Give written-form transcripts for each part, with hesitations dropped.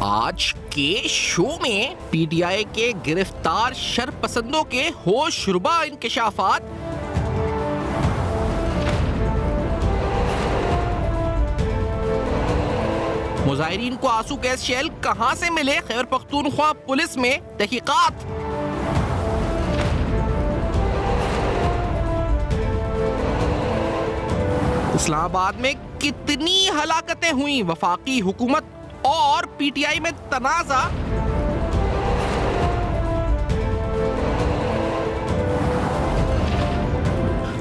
आज के शो में पीटीआई के गिरफ्तार शरपसंदों के होशरुबा इंकशाफात, मुजाहिरीन को आंसू गैस शेल कहां से मिले, खैबर पख्तूनख्वा पुलिस में तहकीकात। इस्लामाबाद में कितनी हलाकतें हुई, वफाकी हुकूमत और पीटीआई में तनाजा।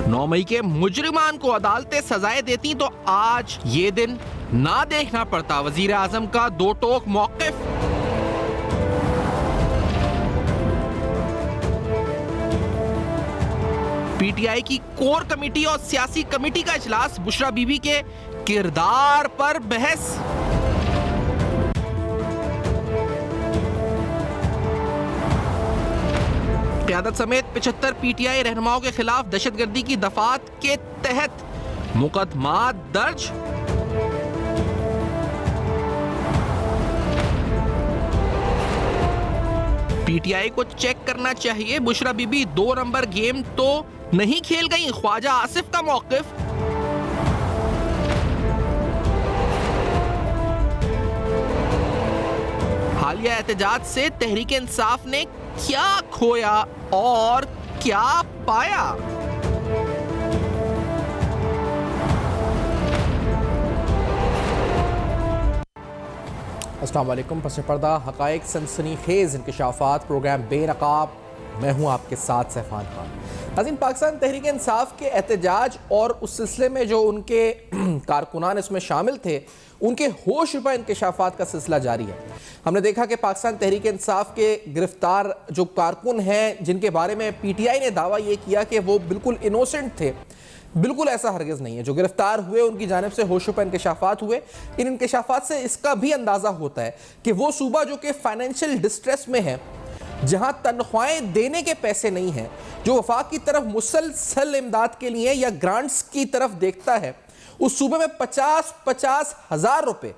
नौ मई के मुजरिमान को अदालतें सजाएं देती तो आज ये दिन ना देखना पड़ता। वजीर आजम का दो टोक मौक़िफ़। पीटीआई की कोर कमेटी और सियासी कमेटी का इजलास, बुशरा बीबी के किरदार पर बहस। क़यादत समेत 75 पीटीआई रहनुमाओं के खिलाफ दहशतगर्दी की दफात के तहत मुकदमा दर्ज। पीटीआई को चेक करना चाहिए, बुशरा बीबी 2 नंबर गेम तो नहीं खेल गई, ख्वाजा आसिफ का मौक़िफ़। हालिया एहतजाज से तहरीक इंसाफ ने क्या खोया और क्या पाया। अस्सलाम वालेकुम। पस पर्दा हक़ाइक़ सनसनीखेज़ इंकशाफात, प्रोग्राम बेनकाब। मैं हूँ आपके साथ सैफान खान। नाज़रीन, पाकिस्तान तहरीक इंसाफ के एहतजाज और उस सिलसिले में जो उनके कारकुनान इसमें शामिल थे, उनके होशरुबा इंकशाफात का सिलसिला जारी है। हमने देखा कि पाकिस्तान तहरीक इंसाफ के गिरफ्तार जो कारकुन हैं, जिनके बारे में पीटीआई ने दावा ये किया कि वो बिल्कुल इनोसेंट थे, बिल्कुल ऐसा हरगिज़ नहीं है। जो गिरफ्तार हुए उनकी जानिब से होशरुबा इंकशाफात हुए। इन इंकशाफात से इसका भी अंदाज़ा होता है कि वो सूबा जो कि फाइनेंशियल डिस्ट्रेस में है, जहां तनख्वाहें देने के पैसे नहीं हैं, जो वफाक की तरफ मुसलसल इमदाद के लिए या ग्रांट्स की तरफ देखता है, उस सूबे में 50-50 हज़ार रुपए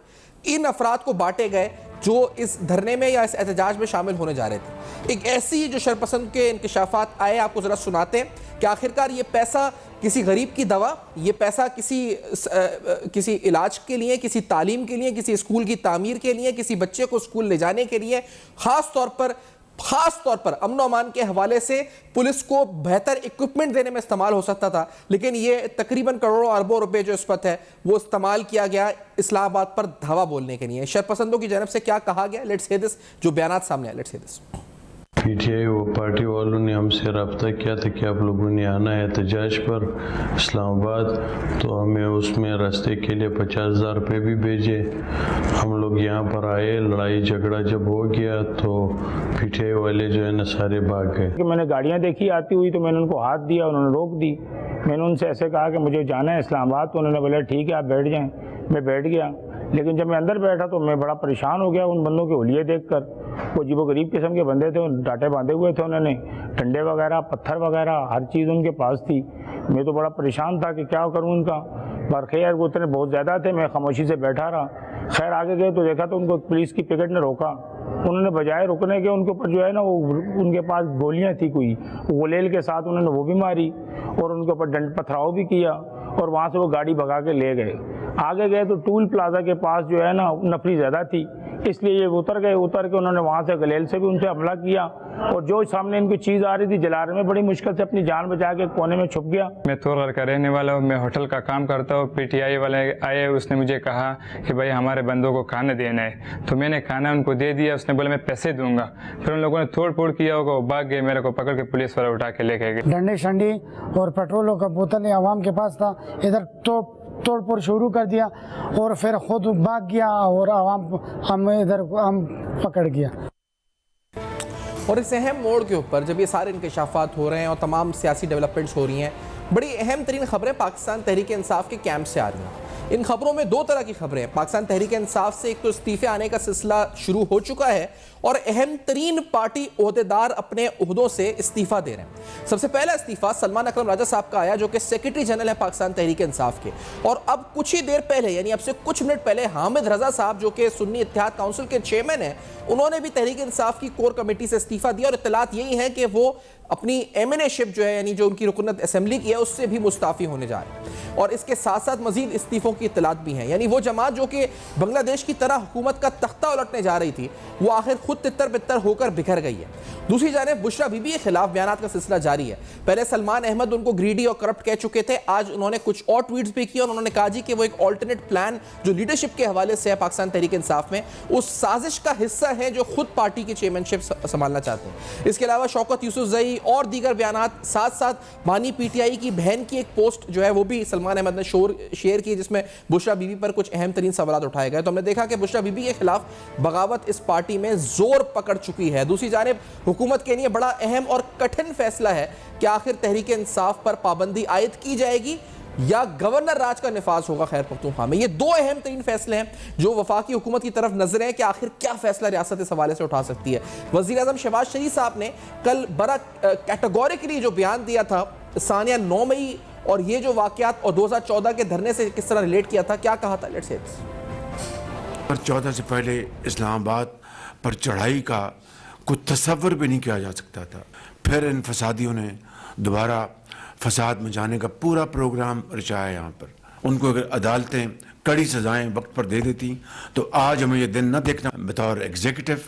इन अफराद को बांटे गए जो इस धरने में या इस एहतजाज में शामिल होने जा रहे थे। एक ऐसी जो शरपसंद के इंकशाफात आए, आपको ज़रा सुनाते हैं कि आखिरकार ये पैसा किसी गरीब की दवा, ये पैसा किसी इलाज के लिए, किसी तालीम के लिए, किसी स्कूल की तामीर के लिए, किसी बच्चे को स्कूल ले जाने के लिए, ख़ास तौर पर अमन और अमान के हवाले से पुलिस को बेहतर इक्विपमेंट देने में इस्तेमाल हो सकता था, लेकिन ये तकरीबन करोड़ों अरबों रुपए जो इस वक्त है वो इस्तेमाल किया गया इस्लामाबाद पर धावा बोलने के लिए। शरपसंदों की जानब से क्या कहा गया, लेट्स हियर दिस। जो बयानात सामने आए, लेट्स हियर दिस। पीटीआई वो पार्टी वालों ने हमसे रब्ता किया था कि आप लोगों ने आना है एहतजाज पर इस्लामाबाद, तो हमें उसमें रास्ते के लिए 50,000 रुपये भी भेजे। हम लोग यहाँ पर आए, लड़ाई झगड़ा जब हो गया तो पीटीआई वाले जो है ना सारे भाग गए। मैंने गाड़ियाँ देखी आती हुई तो मैंने उनको हाथ दिया, उन्होंने रोक दी। मैंने उनसे ऐसे कहा कि मुझे जाना है इस्लामाबाद, तो उन्होंने बोला ठीक है आप बैठ जाएँ। मैं बैठ गया, लेकिन जब मैं अंदर बैठा तो मैं बड़ा परेशान हो गया उन बंदों के हुलिये देखकर। वो अजीबो गरीब किस्म के बंदे थे, डाटे बांधे हुए थे, उन्होंने डंडे वगैरह, पत्थर वगैरह, हर चीज़ उनके पास थी। मैं तो बड़ा परेशान था कि क्या करूं उनका, पर खैर वो इतने बहुत ज़्यादा थे, मैं खामोशी से बैठा रहा। खैर आगे गए तो देखा तो उनको पुलिस की पिकेट ने रोका। उन्होंने बजाय रुकने के उनके ऊपर जो है ना वो उनके पास गोलियाँ थी, कोई गुलेल के साथ उन्होंने वो भी मारी और उनके ऊपर डंड पथराव भी किया और वहाँ से वो गाड़ी भगा के ले गए। आगे गए तो टूल प्लाजा के पास जो है ना नफरी ज़्यादा थी, इसलिए ये उतर के उन्होंने वहाँ से गलेल से भी उनसे हमला किया और जो सामने इनकी चीज़ आ रही थी जलाने में बड़ी मुश्किल से अपनी जान बचा के कोने में छुप गया। मैं तोरगढ़ का रहने वाला हूँ, मैं होटल का काम करता हूँ। पीटीआई वाले आए, उसने मुझे कहा कि भाई हमारे बंदों को खाना देना है, तो मैंने खाना उनको दे दिया। उसने बोला मैं पैसे दूंगा, फिर उन लोगों ने तोड़ फोड़ किया होगा, वो भाग गए, मेरे को पकड़ के पुलिस वाले उठा के लेके गए। डंडे शंडी और पेट्रोल का बोतल आवाम के पास था, इधर तोड़ शुरू कर दिया और फिर खुद भाग गया और हम पकड़ गया। और इस अहम मोड़ के ऊपर जब ये सारे इंकशाफात हो रहे हैं और तमाम सियासी डेवलपमेंट्स हो रही हैं, बड़ी अहम तरीन खबरें पाकिस्तान तहरीक इंसाफ के कैंप से आ रही हैं। इन खबरों में दो तरह की खबरें हैं। पाकिस्तान तहरीक इंसाफ से एक तो इस्तीफे आने का सिलसिला शुरू हो चुका है और अहम तरीन पार्टी ओहदेदार अपने ओहदों से इस्तीफा दे रहे हैं। सबसे पहला इस्तीफा सलमान अकरम राजा साहब का आया, जो कि सेक्रेटरी जनरल है पाकिस्तान तहरीक इंसाफ के, और अब कुछ ही देर पहले यानी अब से कुछ मिनट पहले हामिद रजा साहब जो कि सुन्नी इत्तेहाद काउंसिल के चेयरमैन हैं, उन्होंने भी तहरीक इंसाफ की कोर कमेटी से इस्तीफा दिया और इत्तलात यही है कि वो अपनी एमएनए शिप जो है यानी जो उनकी रुकनत असेंबली की है उससे भी मुस्ताफी होने जा रहे हैं। और इसके साथ साथ मजीद इस्तीफों की इत्तलात भी हैं, यानी वो जमात जो कि बांग्लादेश की तरह हुकूमत का तख्ता उलटने जा रही थी वो आखिर खुद तितर बितर होकर बिखर गई है। दूसरी जानिब बुशरा बीबी के खिलाफ बयानात का सिलसिला जारी है। पहले सलमान अहमद उनको ग्रीडी और करप्ट कह चुके थे, आज उन्होंने कुछ और ट्वीट्स भी किए और उन्होंने कहा जी कि वो एक ऑल्टरनेट प्लान जो लीडरशिप के हवाले से है पाकिस्तान तहरीक इंसाफ में, उस साजिश का हिस्सा है जो खुद पार्टी की चेयरमैनशिप संभालना चाहते हैं। इसके अलावा शौकत यूसुफजई और दीगर बयानात, साथ साथ बानी पीटीआई की बहन की एक पोस्ट जो है वो भी सलमान अहमद ने शेयर की जिसमें बुशरा बीबी पर कुछ अहम तरीन सवाल उठाए गए। तो हमने देखा कि बुशरा बीबी के खिलाफ बगावत इस पार्टी में जोर पकड़ चुकी है। दूसरी जानिब हुकूमत के लिए बड़ा अहम और कठिन फैसला है कि आखिर तहरीक इंसाफ पर पाबंदी आयद की जाएगी या गवर्नर राज का निफाज होगा खैर पख्तूनख्वा में। ये दो अहम तरीन फैसले हैं जो वफाकी हुकूमत की तरफ नजर है कि आखिर क्या फैसला रियासत इस हवाले से उठा सकती है। वजीर आजम शहबाज शरीफ साहब ने कल बड़ा कैटेगोरिकली जो बयान दिया था सानिया 9 मई और ये जो वाकयात और 2014 के धरने से किस तरह रिलेट किया था, क्या कहा था, लेट्स से 14 से पहले इस्लामाबाद पर चढ़ाई का कुछ तसव्वुर भी नहीं किया जा सकता था। फिर इन फसादियों ने दोबारा फसाद में जाने का पूरा प्रोग्राम रचाया। यहाँ पर उनको अगर अदालतें कड़ी सजाएं वक्त पर दे देती तो आज हमें ये दिन न देखना। बतौर एग्जीक्यूटिव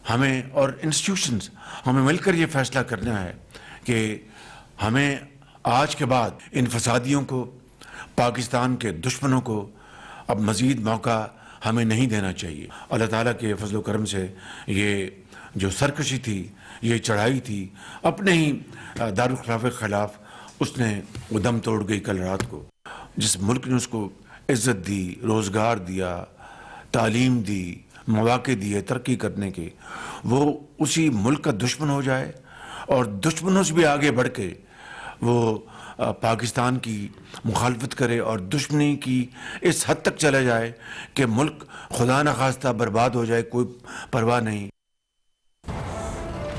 हमें और इंस्टीट्यूशंस हमें मिलकर ये फैसला करना है कि हमें आज के बाद इन फसादियों को, पाकिस्तान के दुश्मनों को अब मज़ीद मौका हमें नहीं देना चाहिए। अल्लाह ताला के फजल करम से ये जो सरकशी थी, ये चढ़ाई थी, अपने ही दारुल खिलाफ के खिलाफ उसने वो दम तोड़ गई कल रात को। जिस मुल्क ने उसको इज़्ज़त दी, रोज़गार दिया, तालीम दी, मौके दिए तरक्की करने के, वो उसी मुल्क का दुश्मन हो जाए और दुश्मनों से भी आगे बढ़ के वो पाकिस्तान की मुखालफत करे और दुश्मनी की इस हद तक चला जाए कि मुल्क खुदा न खास्ता बर्बाद हो जाए, कोई परवाह नहीं।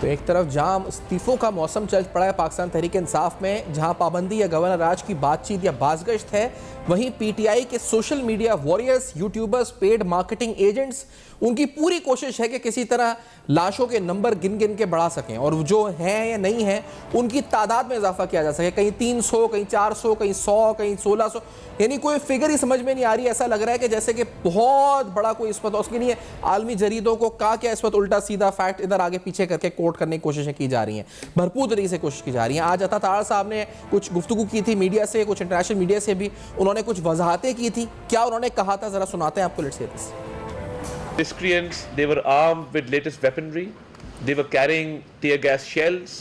तो एक तरफ जहां इस्तीफों का मौसम चल पड़ा है पाकिस्तान तहरीक इंसाफ में, जहां पाबंदी या गवर्नर राज की बातचीत या बाज़गश्त है, वहीं पीटीआई के social media warriors, YouTubers, paid marketing agents, उनकी पूरी कोशिश है कि किसी तरह लाशों के नंबर गिन गिन के बढ़ा सकें और जो हैं या नहीं हैं उनकी तादाद में इजाफा किया जा सके। कहीं 300, कहीं 400, कहीं 100, कहीं 1600, यानी कोई फिगर ही समझ में नहीं आ रही। ऐसा लग रहा है कि जैसे कि बहुत बड़ा कोई इस वक्त, उसके लिए आलमी जरीदों को कहा क्या इस वक्त उल्टा सीधा फैक्ट इधर आगे पीछे करके कोट करने की कोशिशें की जा रही हैं, भरपूर तरीके से कोशिश की जा रही हैं। आज अता ताड़ साहब ने कुछ गुफ्तगू की थी मीडिया से, कुछ इंटरनेशनल मीडिया से भी उन्होंने कुछ वजाहतें की थी। क्या उन्होंने कहा था जरा सुनाते हैं आपको, let's say this. Miscreants, they were armed with latest weaponry. They were carrying tear gas shells.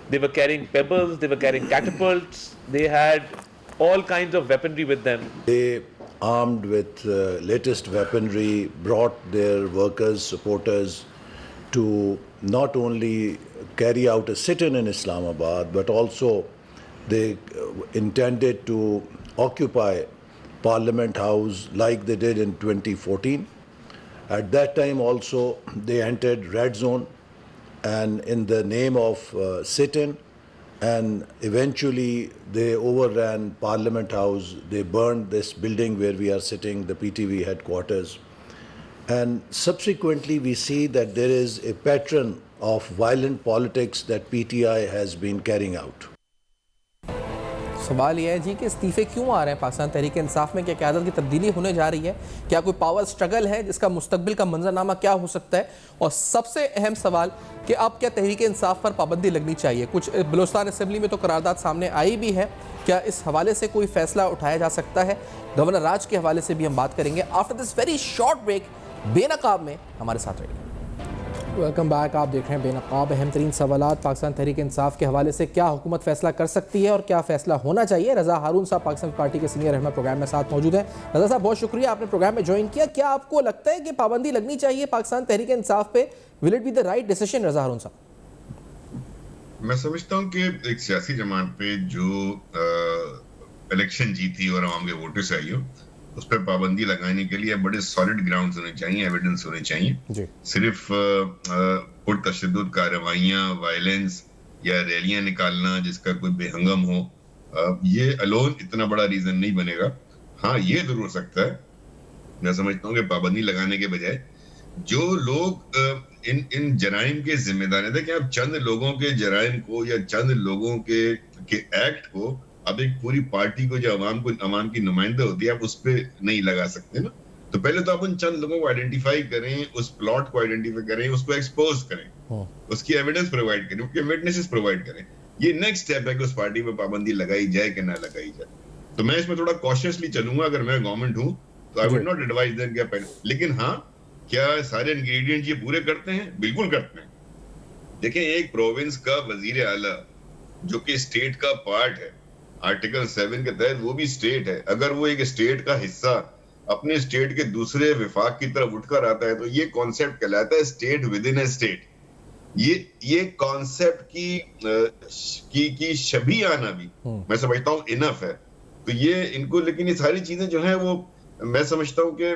They were carrying pebbles. They were carrying catapults. They had all kinds of weaponry with them. They, armed with latest weaponry, brought their workers, supporters to not only carry out a sit-in in Islamabad, but also they intended to occupy Parliament House like they did in 2014. At that time also they entered red zone and in the name of sit-in, and eventually they overran Parliament House. They burned this building where we are sitting, the PTV headquarters. And subsequently we see that there is a pattern of violent politics that PTI has been carrying out. सवाल यह है जी कि इस्तीफे क्यों आ रहे हैं पाकिस्तान तहरीक इंसाफ में? क्या क़यादत की तब्दीली होने जा रही है? क्या कोई पावर स्ट्रगल है जिसका मुस्तकबिल का मंजरनामा क्या हो सकता है? और सबसे अहम सवाल कि अब क्या तहरीक इंसाफ पर पाबंदी लगनी चाहिए? कुछ बलूचिस्तान असेंबली में तो करारदाद सामने आई भी है, क्या इस हवाले से कोई फैसला उठाया जा सकता है? गवर्नर राज के हवाले से भी हम बात करेंगे after this very short break. बेनकाब में हमारे साथ रहिए। Welcome back. आप देख रहे हैं बेनकाब। अहम तरीन सवालात पाकिस्तान तहरीक इंसाफ के हवाले से, क्या हुकूमत फैसला कर सकती है और क्या फैसला होना चाहिए? रज़ा हारून साहब पाकिस्तान पार्टी के सीनियर रहनुमा प्रोग्राम में साथ मौजूद हैं। रज़ा साहब बहुत शुक्रिया, आपने प्रोग्राम में ज्वाइन किया। क्या आपको लगता है कि पाबंदी लगनी चाहिए पाकिस्तान तहरीक इंसाफ पे? Will it be the right decision? Raza Haroon sahab, मैं समझता हूँ कि एक सियासी जमात पे जो इलेक्शन जीती और आवाम के वोटों से आई हो, उस पर पाबंदी लगाने के लिए बड़े सॉलिड ग्राउंड्स होने चाहिए, एविडेंस होने चाहिए। जी। सिर्फ पुरतशद्दुद कार्रवाइयाँ, वायलेंस या रैलियां निकालना जिसका कोई बेहंगम हो, ये अलोन इतना बड़ा रीजन नहीं बनेगा। हाँ, ये जरूर हो सकता है, मैं समझता हूँ कि पाबंदी लगाने के बजाय जो लोग इन जराइम के जिम्मेदार हैं, देखिए आप चंद लोगों के जराइम को या चंद लोगों के एक्ट को अब एक पूरी पार्टी को जो अवाम की नुमाइंदा होती है आप उस पर नहीं लगा सकते ना। तो पहले तो आप उन चंद लोगों को आइडेंटिफाई करें, उस प्लॉट को आइडेंटिफाई करें, उसको एक्सपोज करें, उसकी एविडेंस प्रोवाइड करें, उसके विटनेसेस प्रोवाइड करें। ये नेक्स्ट स्टेप है कि उस पार्टी पे पाबंदी लगाई जाए कि ना लगाई जाए। तो मैं इसमें थोड़ा कॉशियसली चलूंगा, अगर मैं गवर्नमेंट हूं तो I would not advise them क्या पहले। लेकिन हाँ, क्या सारे इंग्रेडिएंट ये पूरे करते हैं? बिल्कुल करते हैं। देखिए, एक प्रोविंस का वजीर आला जो कि स्टेट का पार्ट है, आर्टिकल 7 के तहत वो भी स्टेट है, अगर वो एक स्टेट का हिस्सा अपने स्टेट के दूसरे विफाक की तरफ उठकर आता है तो ये कॉन्सेप्ट कहलाता है state with in A state. ये कॉन्सेप्ट की शबी आना भी मैं समझता हूँ इनफ है। तो ये इनको, लेकिन ये सारी चीजें जो है वो मैं समझता हूँ कि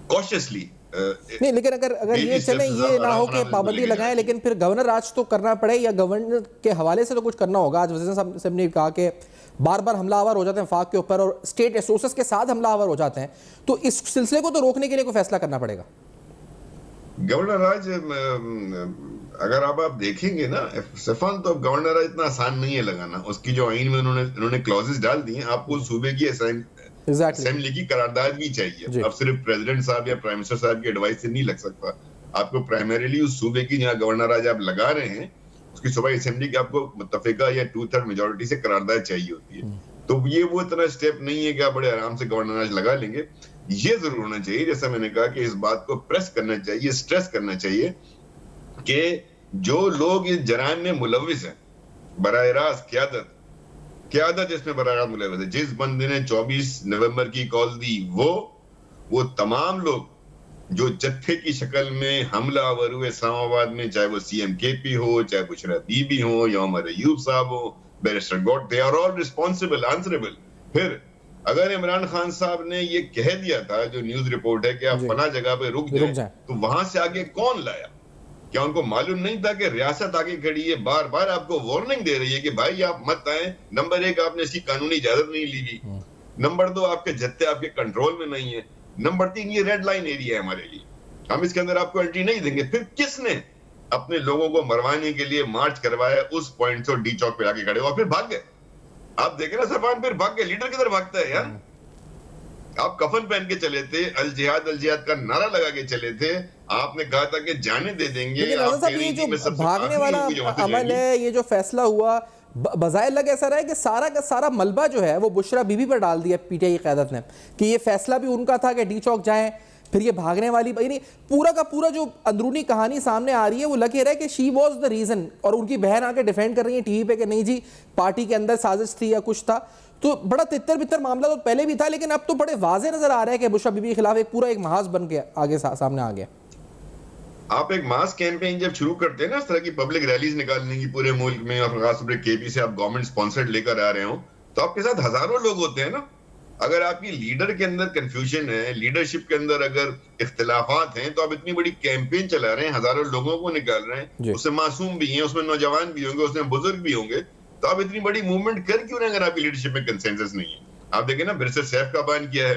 कॉशियसली नहीं, लेकिन अगर ये चले, ये ना हो कि पाबंदी लगाएं लेकिन फिर गवर्नर राज तो करना पड़े, या गवर्नर के हवाले से तो कुछ करना होगा। आज वज़ीर साहब ने कहा कि बार बार हमलावर हो जाते हैं वफाक के ऊपर और स्टेट रिसोर्सेज के साथ हमलावर हो जाते हैं, तो इस सिलसिले को तो रोकने के लिए कोई फैसला करना पड़ेगा। गवर्नर राज अगर आप देखेंगे ना सफान, तो गवर्नर राज इतना आसान नहीं है लगाना। उसकी जो आइन में उन्होंने क्लॉजेस डाल दी हैं, आपको सूबे की असेंबली की करारदाद भी चाहिए। अब सिर्फ प्रेसिडेंट साहब या प्राइम मिनिस्टर साहब की एडवाइस से नहीं लग सकता। आपको प्राइमरीली उस सूबे की जहाँ गवर्नर राज आप लगा रहे हैं उसकी सूबाई असेंबली की आपको मुत्तफिका या 2/3 मेजोरिटी से करारदाद चाहिए होती है। तो ये वो इतना स्टेप नहीं है कि आप बड़े आराम से गवर्नर राज लगा लेंगे। ये जरूर होना चाहिए, जैसा मैंने कहा कि इस बात को प्रेस करना चाहिए, स्ट्रेस करना चाहिए कि जो लोग इस जराइम में मुलविस हैं, बराह रास्त क्यादत इसमें बराह रास्त मुलविस है, जिस बंदे ने 24 नवंबर की कॉल दी, वो तमाम लोग जो जत्थे की शक्ल में हमलावर हुए इस्लामाबाद में, चाहे वो CM KP हो, चाहे बुशरा बीबी हो या उमर अयूब साहब हो, बैरिस्टर गॉड, they are all responsible, answerable. फिर अगर इमरान खान साहब ने ये कह दिया था, जो न्यूज रिपोर्ट है कि आप फला जगह पे रुक जाए, तो वहां से आगे कौन लाया? क्या उनको मालूम नहीं था कि रियासत आगे खड़ी है, बार बार आपको वार्निंग दे रही है कि भाई आप मत आए। नंबर 1, आपने इसकी कानूनी इजाजत नहीं ली गई। नंबर 2, आपके जत्थे आपके कंट्रोल में नहीं है। नंबर 3, ये रेड लाइन एरिया है हमारे लिए, हम इसके अंदर आपको एंट्री नहीं देंगे। फिर किसने अपने लोगों को मरवाने के लिए मार्च करवाया उस पॉइंट से डी चौक पे आके खड़े और फिर भाग गए? आप देखे ना सफान, फिर भाग गए। लीडर किधर भागता है यार? आप कफन पहन के चले थे, अल जिहाद का नारा लगा के चले थे, आपने कहा था कि जाने दे देंगे। ये जो भागने वाला अमल है, ये जो फैसला हुआ, बजाय लग ऐसा रहा है कि सारा का सारा मलबा जो है वो बुशरा बीबी पर डाल दिया PTI की क़यादत ने, कि ये फैसला भी उनका था कि डी चौक जाएं। फिर ये भागने वाली नहीं, पूरा का पूरा जो अंदरूनी कहानी सामने आ रही है वो लगे रहा है कि शी वॉज द रीजन, और उनकी बहन आके डिफेंड कर रही है टीवी पे कि नहीं जी पार्टी के अंदर साजिश थी या कुछ था। तो बड़ा तितर बितर मामला तो पहले भी था, लेकिन अब तो बड़े वाजे नजर आ रहा है कि बुशरा बीबी के खिलाफ एक पूरा एक महाज बन के आगे सामने आ गया। आप एक मास कैंपेन जब शुरू करते हैं ना, इस तरह की पब्लिक रैलीज निकालने की पूरे मुल्क में, और खासतौर पर KP से आप गवर्नमेंट स्पॉन्सर्ड लेकर आ रहे हो, तो आपके साथ हजारों लोग होते हैं ना। अगर आपकी लीडर के अंदर कंफ्यूजन है, लीडरशिप के अंदर अगर इख्तिलाफात हैं, तो आप इतनी बड़ी कैंपेन चला रहे हैं, हजारों लोगों को निकाल रहे हैं, उसमें मासूम भी हैं, उसमें नौजवान भी होंगे, उसमें बुजुर्ग भी होंगे, तो आप इतनी बड़ी मूवमेंट कर क्यों रहे हैं अगर आपकी लीडरशिप में कंसेंसस नहीं है? आप देखें ना, बैरिस्टर सैफ का बयान किया है,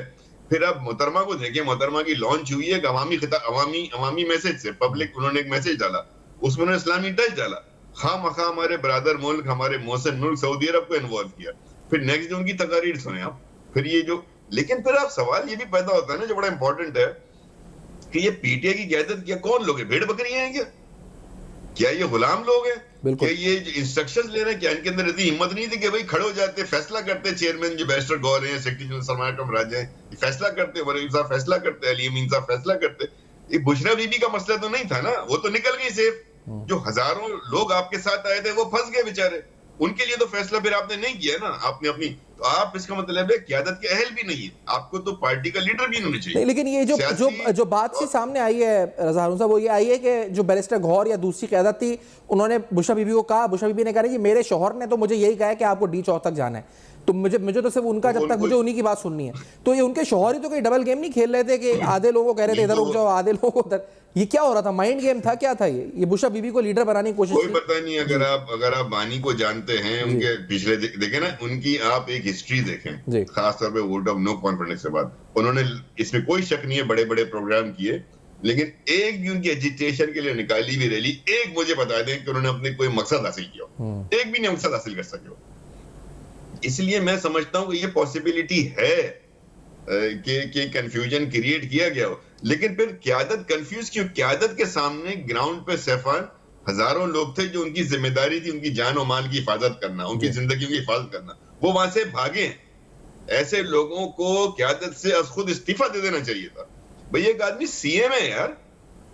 फिर आप मोहतरमा को देखें, मोहतरमा की लॉन्च हुई है अवामी मैसेज से, पब्लिक उन्होंने एक मैसेज डाला, उसमें उन्होंने इस्लामी टच डाला, खामखा हमारे ब्रदर मुल्क, हमारे मोहसिन मुल्क सऊदी अरब को इन्वॉल्व किया। फिर नेक्स्ट डे उनकी तकारीर सुने आप, फिर ये जो, लेकिन फिर आप सवाल ये भी पैदा होता है ना, जो बड़ा इंपॉर्टेंट है, कि ये PTI की क़यादत क्या कौन लोग हैं? भेड़ बकरियां हैं क्या ये गुलाम लोग हैं? क्या ये इंस्ट्रक्शंस ले रहे हैं? क्या इनके अंदर इतनी हिम्मत नहीं थी कि भाई खड़े हो जाते, फैसला करते, चेयरमैन जो बैरिस्टर गौर हैं, सेक्रेटरी जनरल सलमान कमराज हैं, फैसला करते, वरीब साहब फैसला करते, अली अमीन साहब फैसला करते। ये बुशरा बीबी का मसला तो नहीं था ना, वो तो निकल गई सेफ। जो हजारों लोग आपके साथ आए थे वो फंस गए बेचारे, उनके लिए तो फैसला फिर आपने नहीं किया ना, आपने अपनी, तो आप इसका मतलब है क़यादत के अहल भी नहीं है, आपको तो पार्टी का लीडर भी होना चाहिए। लेकिन ये जो बात सी सामने आई है रज़ा हारून साहब, वो ये आई है कि जो बैरिस्टर गौहर या दूसरी क़यादत थी, उन्होंने बुशरा बीबी को कहा, बुशरा बीबी ने कहा कि मेरे शौहर ने तो मुझे यही कहा है कि आपको डी चौक तक जाना है। तो मुझे तो सिर्फ उनका, जब तक मुझे उन्हीं की बात सुननी है, तो ये उनके शौहर ही तो कोई डबल गेम नहीं खेल रहे थे कि आधे लोगों को कह रहे थे इधर रुक जाओ, आधे लोगों को उधर, ये क्या हो रहा था? माइंड गेम था, क्या था ये बुशा बीबी को लीडर बनाने की कोशिश कोई पता नहीं। अगर आप बानी को जानते हैं, उनके पिछले देखें ना, उनकी आप एक हिस्ट्री देखें, खासतौर पे वोट ऑफ नो कॉन्फिडेंस के बाद उन्होंने, इसमें कोई शक नहीं है, बड़े बड़े प्रोग्राम किए, लेकिन एक भी उनकी एजिटेशन के लिए निकाली भी रैली, एक मुझे बता दें कि उन्होंने अपने कोई मकसद हासिल किया, एक भी नहीं मकसद हासिल कर सके। इसलिए मैं समझता हूं कि ये पॉसिबिलिटी है कि कंफ्यूजन क्रिएट किया गया हो, लेकिन फिर क़यादत कंफ्यूज क्यों? क़यादत के सामने ग्राउंड पे सैफान हजारों लोग थे जो उनकी जिम्मेदारी थी उनकी जान और माल की हिफाजत करना, उनकी जिंदगी की हिफाजत करना, वो वहां से भागे। ऐसे लोगों को क़यादत से आज खुद इस्तीफा दे देना चाहिए था। भाई एक आदमी सीएम है यार,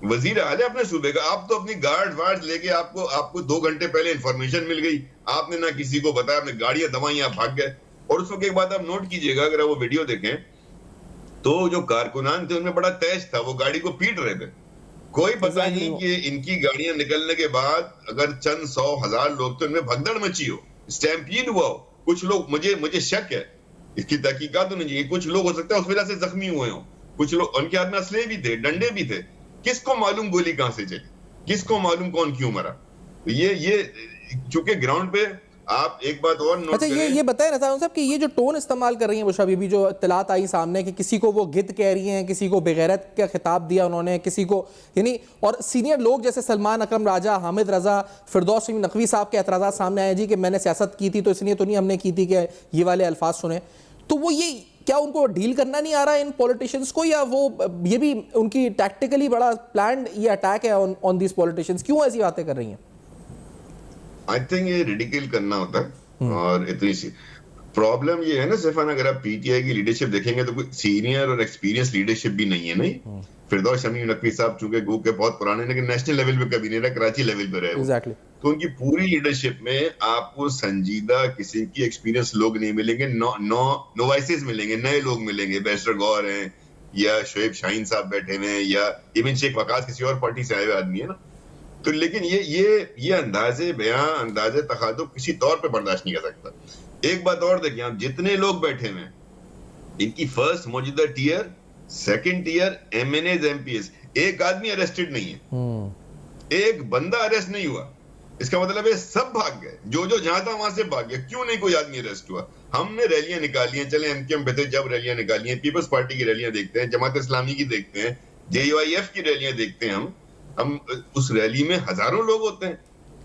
वजीर आला है अपने सूबे का, आप तो अपनी गार्ड वार्ड लेके आपको 2 घंटे पहले इंफॉर्मेशन मिल गई, आपने ना किसी को बताया, अपने गाड़ियां दवाई आप भाग गए। और उस वक्त एक बात आप नोट कीजिएगा, अगर आप वो वीडियो देखें तो जो कारकुनान थे उनमें बड़ा तेज था, वो गाड़ी को पीट रहे थे। कोई पता नहीं कि इनकी गाड़ियां निकलने के बाद अगर चंद 100,000 लोग तो इनमें भगदड़ मची हो, स्टैम्पीड हुआ हो। कुछ लोग, मुझे शक है, इसकी तहकीकात होनी चाहिए, कुछ लोग हो सकता है उस वजह से जख्मी हुए हो, कुछ लोग उनके हाथ में असले भी थे, डंडे भी थे, किसको मालूम गोली कहां से चली, किसको मालूम कौन क्यों मरा। ये चूंकि ग्राउंड पे आप एक बात और नोट अच्छा, ये बताएं रज़ा साहब कि ये जो टोन इस्तेमाल कर रही हैं बुशा बीबी, जो इत्तलात आई सामने कि किसी को वो गिद्ध कह रही हैं, किसी को बेगैरत का खिताब दिया उन्होंने, किसी को, यानी, और सीनियर लोग जैसे सलमान अकरम राजा, हामिद रजा, फिरदौस नकवी साहब के एतराज़ात सामने आए जी कि मैंने सियासत की थी तो इसलिए तो नहीं हमने की थी कि ये वाले अल्फाज सुने। तो वो ये क्या उनको डील करना नहीं आ रहा है इन पॉलिटिशियंस को, या वो ये भी उनकी टैक्टिकली बड़ा प्लान्ड ये अटैक है ऑन दीज पॉलिटिशियंस? क्यों ऐसी बातें कर रही हैं? आई थिंक ये रिडिकल करना होता है। और इतनी सी प्रॉब्लम ये है ना सैफान, अगर आप पीटीआई की लीडरशिप देखेंगे तो कोई सीनियर और एक्सपीरियंस लीडरशिप भी नहीं है। नहीं, फिरदौस शमी नकवी साहब चूंकि गो के बहुत पुराने, लेकिन नेशनल लेवल पे कभी नहीं रहे, कराची लेवल पे रहे। Exactly. तो उनकी पूरी लीडरशिप में आपको संजीदा किसी की एक्सपीरियंस लोग नहीं मिलेंगे, नोवाइसेस मिलेंगे, नए लोग मिलेंगे। बैरिस्टर गौर हैं या शोएब शाहीन साहब बैठे हुए हैं, या इवन शेख वकास किसी और पार्टी से आए हुए आदमी है ना। तो लेकिन ये अंदाजे बयां, अंदाजे तखादुब किसी तौर पे बर्दाश्त नहीं कर सकता। एक बात और देखिए, आप जितने लोग बैठे हुए हैं, इनकी फर्स्ट मौजूदा tier, second tier, MNAs, MPs, एक आदमी अरेस्टेड नहीं है, एक बंदा अरेस्ट नहीं हुआ। इसका मतलब है सब भाग गए, जो जहां था वहां से भाग गया। क्यों नहीं कोई आदमी अरेस्ट हुआ? हमने रैलियां निकाली हैं, चले एमकेएम पे थे जब रैलियां निकाली हैं, पीपल्स पार्टी की रैलियां देखते हैं, जमात इस्लामी की देखते हैं, जेयूआईएफ की रैलियां देखते हैं। हम उस रैली में हजारों लोग होते हैं,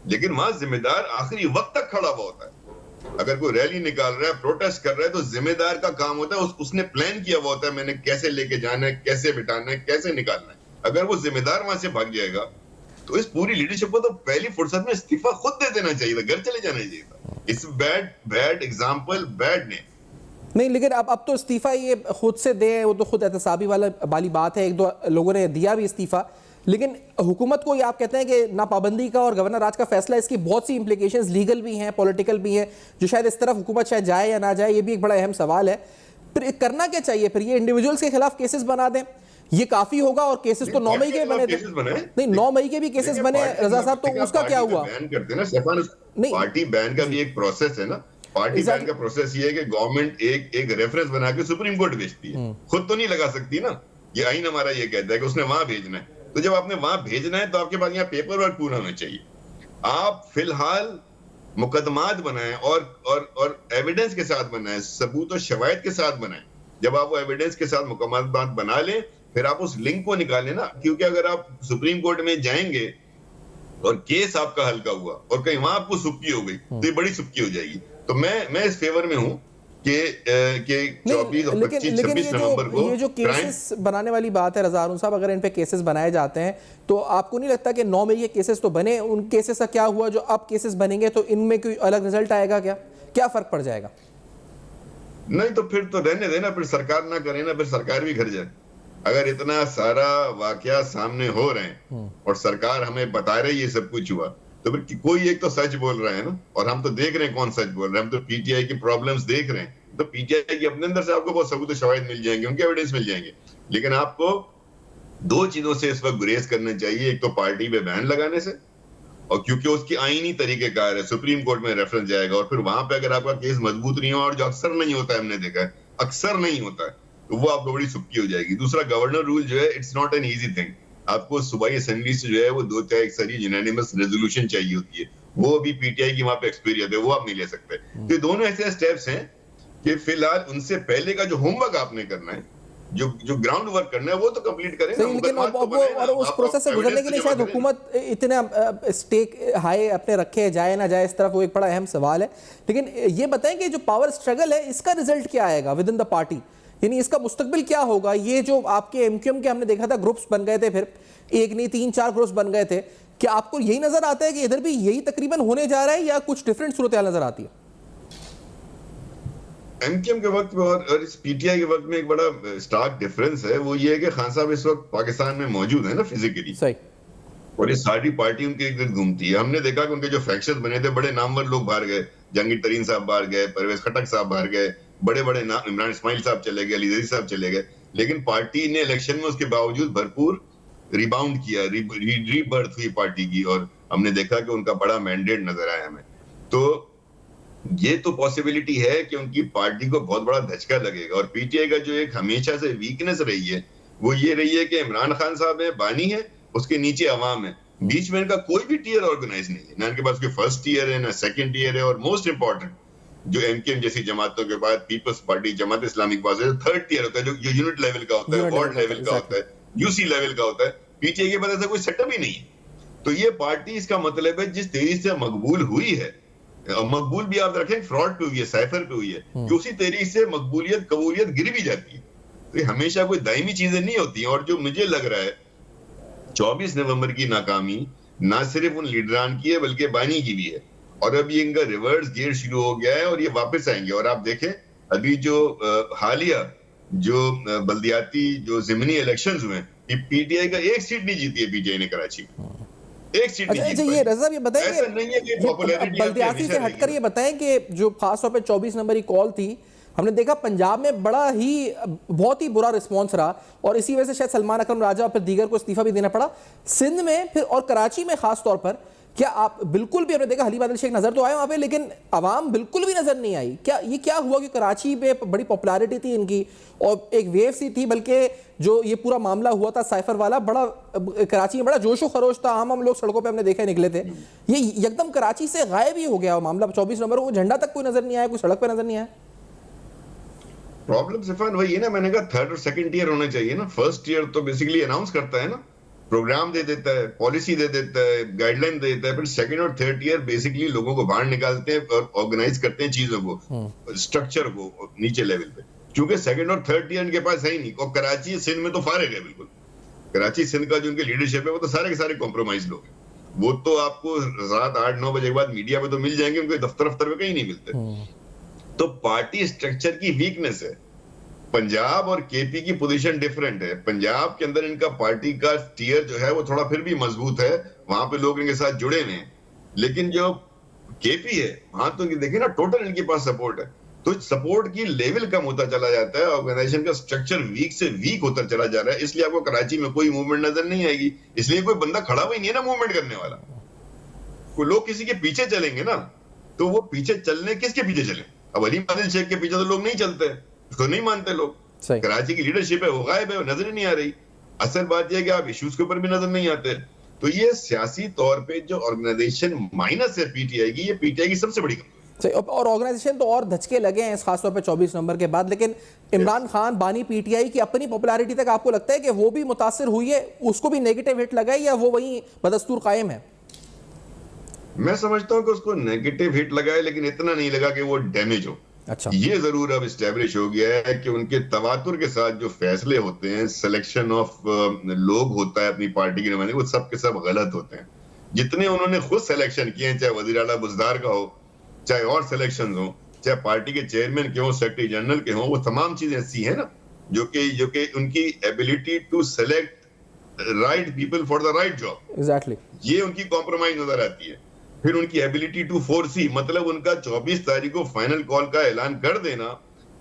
लेकिन वहां जिम्मेदार आखिरी वक्त तक खड़ा हुआ होता है। अगर कोई रैली निकाल रहा है, प्रोटेस्ट कर रहा है, तो जिम्मेदार का काम होता है, उसने प्लान किया हुआ होता है, मैंने कैसे लेके जाना है, कैसे बिठाना है, कैसे निकालना है। अगर वो जिम्मेदार वहां से भाग जाएगा तो इस पूरी लीडरशिप को तो पहली फुर्सत में इस्तीफा खुद दे देना चाहिए था, घर चले जाना चाहिए था। It's bad example, bad name. नहीं, लेकिन अब तो इस्तीफा ये खुद से दे, वो तो खुद एहतसाबी वाली बात है। एक दो लोगों ने दिया भी इस्तीफा, लेकिन हुकूमत को ये आप कहते हैं कि ना पाबंदी का और गवर्नर राज का फैसला, इसकी बहुत सी इंप्लीकेशंस लीगल भी हैं, पॉलिटिकल भी हैं, जो शायद इस तरफ हुकूमत शायद जाए या ना जाए, ये भी एक बड़ा अहम सवाल है। फिर करना क्या चाहिए? फिर ये इंडिविजुअल्स के खिलाफ केसेस बना दें, ये काफी होगा? और केसेस तो 9 मई के बने थे, नहीं 9 मई के भी केसेस बने रजा साहब, तो उसका क्या हुआ? बैन करते हैं ना सैफान, पार्टी बैन का भी एक प्रोसेस है ना। पार्टी बैन का प्रोसेस ये है कि गवर्नमेंट एक रेफरेंस बना के सुप्रीम कोर्ट भेजती है, खुद तो नहीं लगा सकती ना। ये आईन हमारा ये कहता है कि उसने वहां भेजना है, तो जब आपने वहां भेजना है तो आपके पास यहाँ पेपर वर्क पूरा होना चाहिए। आप फिलहाल मुकदमात बनाएं और एविडेंस के साथ बनाएं, सबूत और शवायद के साथ बनाएं। जब आप वो एविडेंस के साथ मुकदमात बना लें, फिर आप उस लिंक को निकालें ना, क्योंकि अगर आप सुप्रीम कोर्ट में जाएंगे और केस आपका हल्का हुआ और कहीं वहां आपको सुक्की हो गई, तो ये बड़ी सुक्की हो जाएगी। तो मैं इस फेवर में हूं कि 24 और 25-26 नवंबर को ये जो केसेस बनाने वाली बात है रज़ा हारून साहब, अगर इन पे केसेस बनाए जाते हैं तो आपको नहीं लगता कि 9 मई के केसेस तो बने, उन केसेस का क्या हुआ जो अब केसेस बनेंगे, तो इनमें कोई अलग रिजल्ट आएगा? क्या फर्क पड़ जाएगा? नहीं तो फिर तो रहने देना, फिर सरकार ना करे ना, फिर सरकार भी घर जाए। अगर इतना सारा वाकया सामने हो रहे हैं और सरकार हमें बता रही है सब कुछ हुआ, तो फिर कोई एक तो सच बोल रहा है ना, और हम तो देख रहे हैं कौन सच बोल रहा है। हम तो पीटीआई की प्रॉब्लम्स देख रहे हैं, तो पीटीआई के अपने अंदर से आपको बहुत सबूत शवाहिद मिल जाएंगे, उनके एविडेंस मिल जाएंगे। लेकिन आपको 2 चीजों से इस वक्त गुरेज करना चाहिए, एक तो पार्टी पे बैन लगाने से, और क्योंकि उसकी आईनी तरीकेकार है, सुप्रीम कोर्ट में रेफरेंस जाएगा और फिर वहां पे अगर आपका केस मजबूत नहीं हो, और जो अक्सर नहीं होता है, हमने देखा है अक्सर नहीं होता है, तो वो आपको बड़ी सुक्की हो जाएगी। दूसरा, गवर्नर रूल जो है it's not an easy thing. आपको सूबाई असेंबली से जो है वो 2/3 यूनानिमस रेजोल्यूशन चाहिए होती है, वो अभी पीटीआई की वहां पे एक्सपीरियंस है, वो आप नहीं ले सकते। तो ये दोनों ऐसे स्टेप्स हैं कि फिलहाल उनसे पहले का जो होमवर्क आपने करना है, जो ग्राउंड वर्क करना है, वो तो कंप्लीट करें ना। लेकिन मुकदमा तो वो बनाए ना, और उस आप प्रोसेस से गुजरने के लिए evidence शायद जमा करें। हुकूमत इतने स्टेक हाई अपने रखे जाए ना जाए, इस तरफ वो एक बड़ा अहम सवाल है। लेकिन ये बताएं कि जो पावर स्ट्रगल है इसका रिजल्ट क्या आएगा विद इन द पार्टी, यानी इसका मुस्तकबिल क्या होगा? ये जो आपके एमक्यूएम के हमने देखा था ग्रुप्स बन गए थे, फिर एक नहीं 3-4 ग्रुप्स बन गए थे, क्या आपको यही नजर आता है कि इधर भी यही तकरीबन होने जा रहा है या कुछ डिफरेंट सूरत हाल नजर आती है? एमकेएम के वक्त में और इस पीटीआई के वक्त में एक बड़ा स्टार्क डिफरेंस है, वो ये है कि खान साहब इस वक्त पाकिस्तान में मौजूद है ना फिजिकली, सही, और ये सारी पार्टी उनके इर्द गिर्द घूमती है। हमने देखा कि उनके जो फैक्शंस बने थे, बड़े नामवर लोग बाहर गए, जहांगीर तरीन साहब बाहर गए, परवेज खटक साहब बाहर गए, बड़े बड़े नाम, इमरान इस्माइल साहब चले गए, अली जरी साहब चले गए, लेकिन पार्टी ने इलेक्शन में उसके बावजूद भरपूर रिबाउंड किया, रीबर्थ हुई पार्टी की, और हमने देखा कि उनका बड़ा मैंडेट नजर आया हमें। तो ये तो पॉसिबिलिटी है कि उनकी पार्टी को बहुत बड़ा धचका लगेगा। और पीटीआई का जो एक हमेशा से वीकनेस रही है वो ये रही है कि इमरान खान साहब है, बानी है, उसके नीचे अवाम है, बीच में इनका कोई भी टीयर ऑर्गेनाइज नहीं है ना, इनके पास कोई फर्स्ट टीयर है ना सेकंड टीयर है, और मोस्ट इंपॉर्टेंट जो एमकेएम जैसी जमातों के बाद पीपल्स पार्टी, जमात इस्लामी के पास थर्ड टीयर होता है, जो यूनिट लेवल का होता है, वार्ड लेवल का होता है, यूसी लेवल का होता है। पीटीआई के पास ऐसा कोई सेटअप ही नहीं है। तो ये पार्टी, इसका मतलब है जिस तेजी से मकबूल हुई है, मकबूल भी आप रखें फ्रॉड पे हुई है, साइफर पे हुई है, कि उसी तरीके से मकबूलियत कबूलियत गिर भी जाती है। तो ये हमेशा कोई दायमी चीजें नहीं होती हैं। और जो मुझे लग रहा है 24 नवंबर की नाकामी ना सिर्फ उन लीडरान की है बल्कि बानी की भी है, और अब ये इनका रिवर्स गियर शुरू हो गया है और ये वापस आएंगे। और आप देखें अभी जो हालिया जो बल्दियाती जो ज़िमनी इलेक्शंस हुए, पीटीआई का एक सीट नहीं जीती है पीटीआई ने कराची, एक सीट नहीं जीती। ये रजा ये बताएं ऐसा नहीं है कि पॉपुलैरिटी बल्दियाती से हटकर ये बताएं कि जो खासतौर पे 24 नंबर की कॉल थी, हमने देखा पंजाब में बहुत ही बुरा रिस्पांस रहा, और इसी वजह से शायद सलमान अकरम राजा और फिर दीगर को इस्तीफा भी देना पड़ा। सिंध में फिर और कराची में खास तौर पर क्या आप बिल्कुल भी, हमने देखा हली बादल शेख नजर तो आए वहां पे, लेकिन आवाम बिल्कुल भी नजर नहीं आई। क्या हुआ कि कराची में बड़ी पॉपुलैरिटी थी इनकी और एक वेव सी थी, बल्कि जो ये पूरा मामला हुआ था साइफर वाला, बड़ा कराची में बड़ा जोशो खरोश था, आम लोग सड़कों पे हमने देखा निकले थे। ये एकदम कराची से गायब ही हो गया वो मामला। 24 नंबर को झंडा तक कोई नजर नहीं आया, कोई सड़क पे नजर नहीं आया। प्रॉब्लम सिफान वही है ना, मैंने कहा थर्ड और सेकंड टीयर होना चाहिए ना। फर्स्ट टीयर तो बेसिकली अनाउंस करता है ना, प्रोग्राम दे देता है, पॉलिसी दे देता है, गाइडलाइन दे देता है, फिर सेकंड और थर्ड ईयर बेसिकली लोगों को बाहर निकालते हैं और ऑर्गेनाइज करते हैं चीजों को, स्ट्रक्चर को नीचे लेवल पे। क्योंकि सेकंड और थर्ड ईयर इनके पास है ही नहीं। और कराची सिंध में तो फारिग है बिल्कुल, कराची सिंध का जो उनके लीडरशिप है वो तो सारे के सारे कॉम्प्रोमाइज लोग हैं। वो तो आपको रात 8-9 बजे के बाद मीडिया पे तो मिल जाएंगे, उनके दफ्तर में कहीं नहीं मिलते। तो पार्टी स्ट्रक्चर की वीकनेस है। पंजाब और केपी की पोजीशन डिफरेंट है। पंजाब के अंदर इनका पार्टी का टीयर जो है वो थोड़ा फिर भी मजबूत है, वहां पे लोग इनके साथ जुड़े हुए हैं। लेकिन जो केपी है वहां तो देखिए ना, टोटल इनके पास सपोर्ट है, तो सपोर्ट की लेवल कम होता चला जाता है, ऑर्गेनाइजेशन का स्ट्रक्चर वीक से वीक होता चला जा रहा है। इसलिए आपको कराची में कोई मूवमेंट नजर नहीं आएगी, इसलिए कोई बंदा खड़ा हुआ ही नहीं है ना मूवमेंट करने वाला। कोई लोग किसी के पीछे चलेंगे ना, तो वो पीछे चलने किसके पीछे चले? अब अली आदिल शेख के पीछे तो लोग नहीं चलते, उसको नहीं मानते लोग। कराची की लीडरशिप है वो गायब है, वो नजर ही नहीं आ रही। असल बात यह है कि आप इश्यूज के ऊपर भी नजर नहीं आते। तो ये सियासी तौर पे जो ऑर्गेनाइजेशन माइनस है पीटीआई की, ये पीटीआई की सबसे बड़ी कमजोरी। और ऑर्गेनाइजेशन तो और धचके लगे हैं खासतौर पे 24 नंबर के बाद। लेकिन इमरान खान बानी पीटीआई की अपनी पॉपुलैरिटी तक आपको लगता है कि वो भी मुतासिर हुई है, उसको भी नेगेटिव हिट लगा है, या वो वही बदस्तूर कायम है? मैं समझता हूं कि उसको नेगेटिव हिट लगा है, लेकिन इतना नहीं लगा कि वो डैमेज हो। अच्छा, ये जरूर अब एस्टेब्लिश हो गया है कि उनके तवातुर के साथ जो फैसले होते हैं, सिलेक्शन ऑफ लोग होता है अपनी पार्टी के नुमाइंदे, वो सब के सब गलत होते हैं। जितने उन्होंने खुद सिलेक्शन किए हैं, चाहे वजीर आला बुज़दार का हो, चाहे और सिलेक्शन हो, चाहे पार्टी के चेयरमैन के हो, सेक्रेटरी जनरल के हो, वो तमाम चीजें ऐसी है ना जो कि उनकी ability to select right people for the right job, exactly, ये उनकी कॉम्प्रोमाइज नजर आती है। फिर उनकी एबिलिटी टू फोरसी, मतलब उनका 24 तारीख को फाइनल कॉल का ऐलान कर देना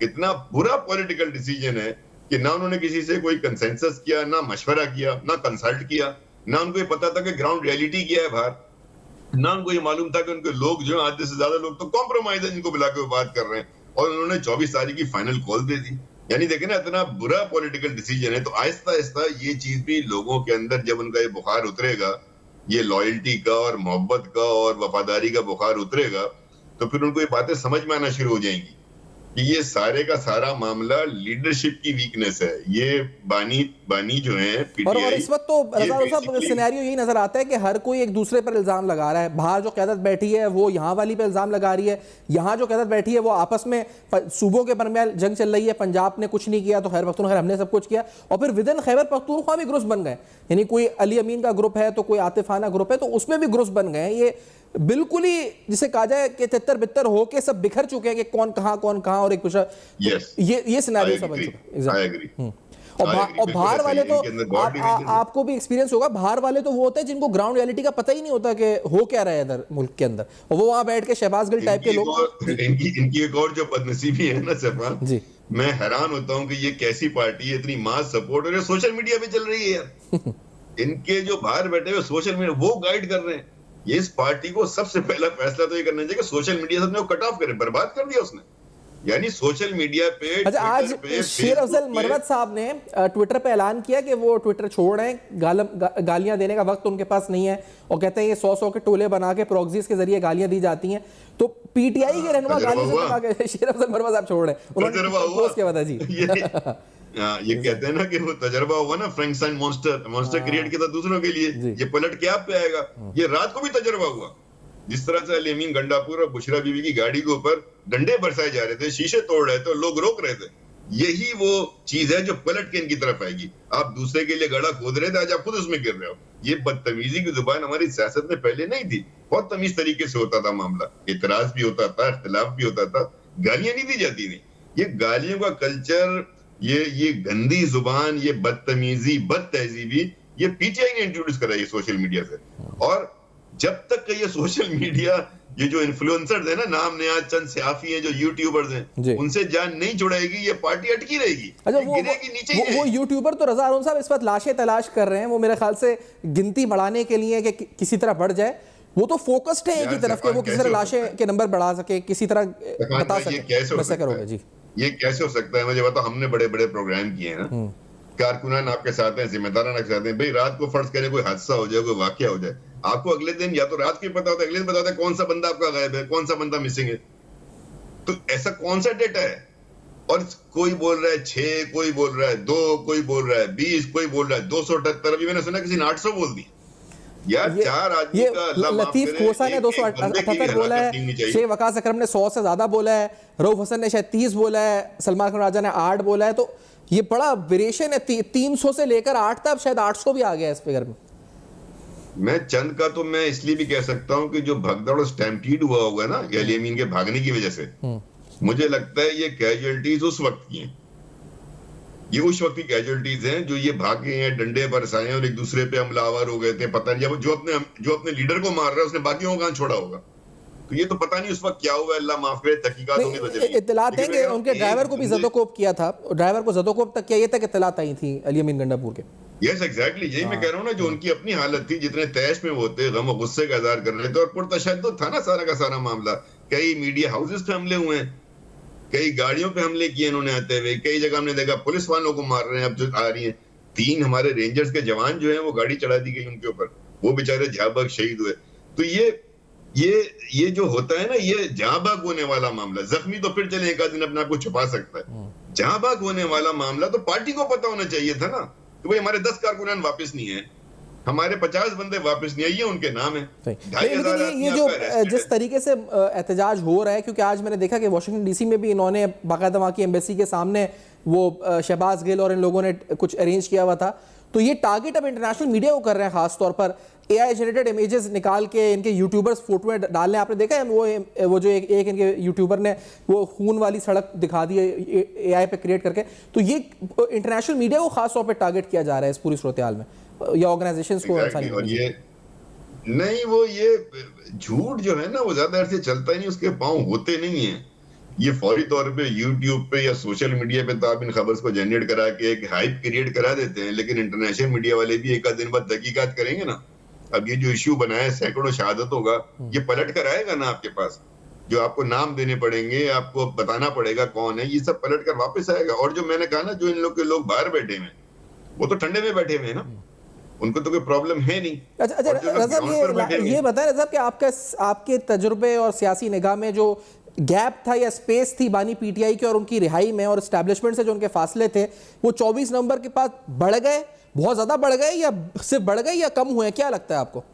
इतना बुरा पॉलिटिकल डिसीजन है कि ना उन्होंने किसी से कोई कंसेंसस किया, ना मशवरा किया, ना कंसल्ट किया, ना उनको ये पता था कि ग्राउंड रियलिटी क्या है बाहर। ना उनको ये मालूम था कि उनके लोग जो है आधे से ज्यादा लोग तो कॉम्प्रोमाइज है, इनको बुला के वो बात कर रहे हैं, और उन्होंने 24 तारीख की फाइनल कॉल दे दी। यानी देखे ना, इतना बुरा पॉलिटिकल डिसीजन है। तो आहिस्ता आहिस्ता ये चीज भी लोगों के अंदर जब उनका ये बुखार उतरेगा, ये लॉयल्टी का और मोहब्बत का और वफादारी का बुखार उतरेगा, तो फिर उनको ये बातें समझ में आना शुरू हो जाएंगी कि ये सारे का सारा मामला लीडरशिप की वीकनेस है। ये बानी जो है और इस वक्त तो रज़ा साहब सिनेरियो यही नजर आता है कि हर कोई एक दूसरे पर इल्जाम लगा रहा है। बाहर जो क़यादत बैठी है वो यहाँ वाली पे इल्जाम लगा रही है, यहाँ जो क़यादत बैठी है वो आपस में सूबों के दरमियान जंग चल रही है। पंजाब ने कुछ नहीं किया तो खैबर पख्तूनख्वा हमने सब कुछ किया, और फिर विदिन खैबर पख्तूनख्वा भी ग्रुप्स बन गए। यानी कोई अली अमीन का ग्रुप है तो कोई आतिफाना ग्रुप है, तो उसमें भी ग्रुप्स बन गए। ये बिल्कुल ही जिसे कहा जाए कि तितर बितर होके सब बिखर चुके हैं कि कौन कहां और एक दूसरा। ये सिनेरियो सब बन चुका है। और बाहर वाले तो आपको भी एक्सपीरियंस होगा, बाहर वाले तो वो होते हैं जिनको ग्राउंड रियलिटी का पता ही नहीं होता कि हो क्या रहा है इधर मुल्क के अंदर, और वो वहां बैठ के शहबाज गिल टाइप के लोग। इनकी एक और जो बदनसीबी है ना सफान जी, मैं हैरान होता हूं कि ये कैसी पार्टी है, इतनी मास सपोर्ट और सोशल मीडिया पे चल रही है यार। इनके जो बाहर बैठे हुए सोशल मीडिया वो गाइड कर रहे हैं। ये इस पार्टी को सबसे पहला फैसला तो ये करना चाहिए कि सोशल मीडिया से अपने को कट ऑफ करे, बर्बाद कर दिया उसने। यानी सोशल मीडिया पे अच्छा, आज शेर अफजल मरवत साहब ने ट्विटर पे ऐलान किया कि वो ट्विटर छोड़ रहे हैं, गालियां देने का वक्त उनके पास नहीं है, और कहते हैं ये 100 के टोले बना के प्रॉक्सीज के जरिए गालियां दी जाती हैं। तो पीटीआई के रहनुमा गालियां शेर अफजल मरवत साहब छोड़ रहे हैं, उन्होंने पोस्ट किया था जी। ये कहते हैं ना कि वो तजर्बा हुआ ना, फ्रैंकस्टाइन मॉन्स्टर क्रिएट किया था दूसरों के लिए, ये पलट के आप पे आएगा। ये रात को भी तजर्बा हुआ, जिस तरह से अली अमीन गंडापुर और बुशरा बीवी की गाड़ी के ऊपर डंडे बरसाए जा रहे थे, शीशे तोड़ रहे थे, लोग रोक रहे थे। यही वो चीज है जो पलट के इनकी तरफ आएगी। आप दूसरे के लिए गड़ा खोद रहे थे, आज आप खुद उसमें गिर रहे हो। ये बदतमीजी की जुबान हमारी सियासत में पहले नहीं थी, बहुत तमीज तरीके से होता था मामला, इतराज भी होता था, इख्तिलाफ भी होता था, गालियां नहीं दी जाती थी। ये गालियों का कल्चर, ये गंदी जुबान, ये बदतमीजी, बदतहजीबी, ये पीटीआई ने इंट्रोड्यूस करा है सोशल मीडिया से। और जब तक ये सोशल मीडिया, ये जो इन्फ्लुएंसर्स है ना, नाम नया चंद सियाफी हैं जो यूट्यूबर्स हैं, उनसे जान नहीं छुड़ाएगी, ये पार्टी अटकी रहेगी। अच्छा, गिरेगी नीचे। वो यूट्यूबर तो रज़ा हारून साहब इस वक्त लाशें तलाश कर रहे हैं, वो मेरे ख्याल से गिनती बढ़ाने के लिए कि किसी तरह बढ़ जाए, वो तो फोकस्ड है एक ही तरफ के, वो किसी तरह लाशें के नंबर बढ़ा सके, किसी तरह बता सके। कैसे करोगे जी? ये कैसे हो सकता है? मुझे बताओ, हमने बड़े बड़े प्रोग्राम किए हैं ना, कारकुनान आपके साथ हैं, जिम्मेदारान आपके साथ हैं। भाई रात को फर्ज करें कोई हादसा हो जाए, कोई वाकया हो जाए, आपको अगले दिन या तो रात को पता होता है, अगले दिन पता होता है कौन सा बंदा आपका गायब है, कौन सा बंदा मिसिंग है। तो ऐसा कौन सा डेटा है? और कोई बोल रहा है 6, कोई बोल रहा है 2, कोई बोल रहा है 20, कोई बोल रहा है 278। अभी मैंने सुना किसी ने 800 बोल दी। यार चार आदमी का लतीफ खोसा ने 278 बोला है, शेख वकास अकरम ने 100 से ज्यादा बोला है, रऊफ हसन ने शायद 30 बोला है, सलमान खान राजा ने 8 बोला है। तो ये बड़ा वेरिएशन है, 300 से लेकर 8 तक, शायद 800 भी आ गया इस फिगर में। मैं चंद का तो मैं इसलिए भी कह सकता हूं कि जो भगदड़ और स्टैम्पीड हुआ होगा ना अली अमीन के भागने की वजह से, मुझे लगता है ये कैजुअलिटीज उस वक्त की हैं। ये उस वक्त की कैजुअलिटीज हैं जो ये भागे हैं, डंडे बरसाए और एक दूसरे पे हमलावर हो गए थे। पता नहीं जो अपने लीडर को मार रहा है उसने बाकियों को कहां छोड़ा होगा। तो ये तो पता नहीं उस वक्त क्या हुआ, अल्लाह माफ करे, तहकीकात होंगी तो चलेगी। इत्तलात है कि उनके ड्राइवर को भी ज़दोकोप किया था, ड्राइवर को ज़दोकोप तक किया, ये तक इत्तलात आई थी अली अमीन गंडापुर के। यस एग्जैक्टली, यही मैं कह रहा हूँ ना, जो उनकी अपनी हालत थी, जितने तैश में वो थे, गम और गुस्से का इज़हार कर रहे थे, और पुरतशद्दुद था ना सारा का सारा मामला। कई मीडिया हाउसेस पे हमले हुए हैं, कई गाड़ियों पे हमले किए इन्होंने आते हुए, कई जगह हमने देखा पुलिस वालों को मार रहे हैं। अब जो आ रही है 3 हमारे रेंजर्स के जवान जो है वो गाड़ी चढ़ा दी गई उनके ऊपर, वो बेचारे जहां शहीद हुए। तो ये जो होता है ना, ये जहां भाग होने वाला मामला, जख्मी तो फिर चले एक आध दिन अपने आप को छुपा सकता है, जहां भाग होने वाला मामला तो पार्टी को पता होना चाहिए था ना कि भाई हमारे 10 कारकुनान वापस नहीं है, हमारे 50 बंदे वापस नहीं आइए, उनके नाम है। लेकिन ये जो जिस तरीके से एहतजाज हो रहा है, क्योंकि आज मैंने देखा कि वॉशिंगटन डीसी में भी इन्होंने बाकायदा वहाँ की एम्बेसी के सामने वो शहबाज गिल और इन लोगों ने कुछ अरेंज किया हुआ था। तो ये टारगेट अब इंटरनेशनल मीडिया को कर रहे हैं, खास तौर पर AI जनरेटेड इमेजेस निकाल के इनके यूट्यूबर्स फोटो डाल रहे हैं। आपने देखा है वो जो एक इनके यूट्यूबर ने वो खून वाली सड़क दिखा दी है AI पे क्रिएट करके। तो ये इंटरनेशनल मीडिया को खास तौर पर टारगेट किया जा रहा है इस पूरी सूरत हाल में, या ऑर्गेनाइजेशंस को। नहीं, वो ये झूठ जो है ना वो ज्यादा देर से चलता ही नहीं, उसके पांव होते नहीं है। ये फौरी तौर पे यूट्यूब पे या सोशल मीडिया पे तो आप इन खबर्स को जनरेट करा के एक हाइप क्रिएट करा देते हैं, लेकिन इंटरनेशनल मीडिया वाले भी एक आध दिन बाद तहकीकात करेंगे ना, अब ये जो इश्यू बना है सैकड़ों शहादतों का, ये पलट कर आएगा ना आपके पास, जो आपको नाम देने पड़ेंगे, आपको बताना पड़ेगा कौन है, ये सब पलट कर वापस आएगा। और जो मैंने कहा ना, जो इन लोग के लोग बाहर बैठे हुए वो तो ठंडे में बैठे हुए हैं ना, उनको तो कोई प्रॉब्लम है नहीं। अच्छा रज़ा साहब, ये बताएं रज़ा साहब कि आपके तजुर्बे और सियासी निगाह में जो गैप था या स्पेस थी बानी पीटीआई के और उनकी रिहाई में और एस्टैब्लिशमेंट से जो उनके फासले थे, वो 24 नवंबर के बाद बढ़ गए, बहुत ज्यादा बढ़ गए, या सिर्फ बढ़ गए या कम हुए? क्या लगता है आपको?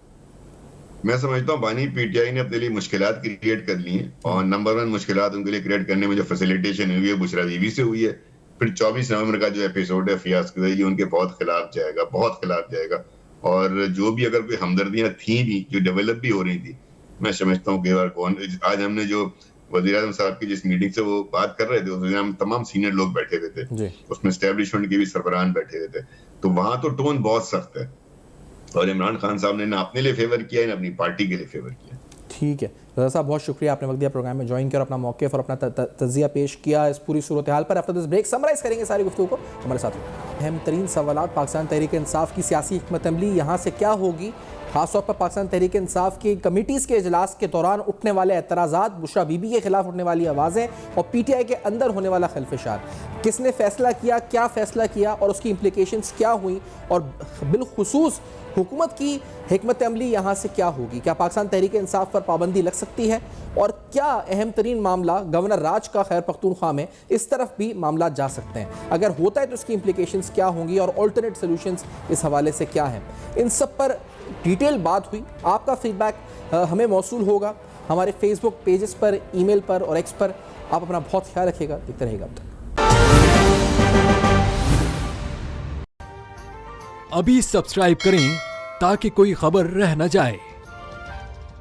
मैं समझता हूँ बानी पीटीआई ने अपने लिए मुश्किलात क्रिएट कर ली हैं, और नंबर 1 मुश्किलात उनके लिए क्रिएट करने में जो फैसिलिटेशन हुई है बुशरा बीवी से हुई है। फिर 24 नवंबर का जो एपिसोड है फियाज का, ये उनके बहुत खिलाफ जाएगा, बहुत खिलाफ जाएगा। और जो भी अगर कोई हमदर्दियां थी भी जो डेवलप भी हो रही थी, मैं समझता हूँ कि आज हमने जो वज़ीर आज़म साहब की जिस मीटिंग से वो बात कर रहे थे, उसमें हम तमाम सीनियर लोग बैठे हुए थे, उसमें एस्टेब्लिशमेंट के भी सरबराहान बैठे हुए थे, तो वहां तो टोन बहुत सख्त है। और इमरान खान साहब ने ना अपने लिए फेवर किया, ना अपनी पार्टी के लिए फेवर किया। ठीक है रज़ा साहब, बहुत शुक्रिया, आपने वक्त दिया, प्रोग्राम में ज्वाइन किया और अपना मौक़िफ़ और अपना तज़िया पेश किया इस पूरी सूरत हाल पर। आफ्टर दिस ब्रेक समराइज़ करेंगे सारी गुफ्तगू को, हमारे साथ अहम तरीन सवाल। पाकिस्तान तहरीक इंसाफ की सियासी हिकमत अमली यहाँ से क्या होगी, खासतौर पर पाकिस्तान तहरीक इंसाफ की कमिटीज़ के इजलास के दौरान उठने वाले एतराज़ात, बुशरा बीबी के खिलाफ उठने वाली आवाज़ें और पीटीआई के अंदर होने वाला खिलफिशार, किसने फैसला किया, क्या फैसला किया और उसकी इम्प्लिकेशंस क्या हुई, और बिलखुसूस हुकूमत की हिकमत अमली यहाँ से क्या होगी? क्या पाकिस्तान तहरीक इंसाफ पर पाबंदी लग सकती है? और क्या अहम तरीन मामला गवर्नर राज का खैर पख्तूनख्वा में, इस तरफ भी मामला जा सकते हैं? अगर होता है तो उसकी इम्प्लिकेशंस क्या होंगी और ऑल्टरनेट सोल्यूशंस इस हवाले से क्या हैं? इन सब पर डिटेल बात हुई। आपका फीडबैक हमें मौसूल होगा हमारे फेसबुक पेजेस पर, ईमेल पर और एक्स पर। आप अपना बहुत ख्याल रखिएगा, देखते रहिएगा। अब तक अभी सब्सक्राइब करें ताकि कोई खबर रह न जाए।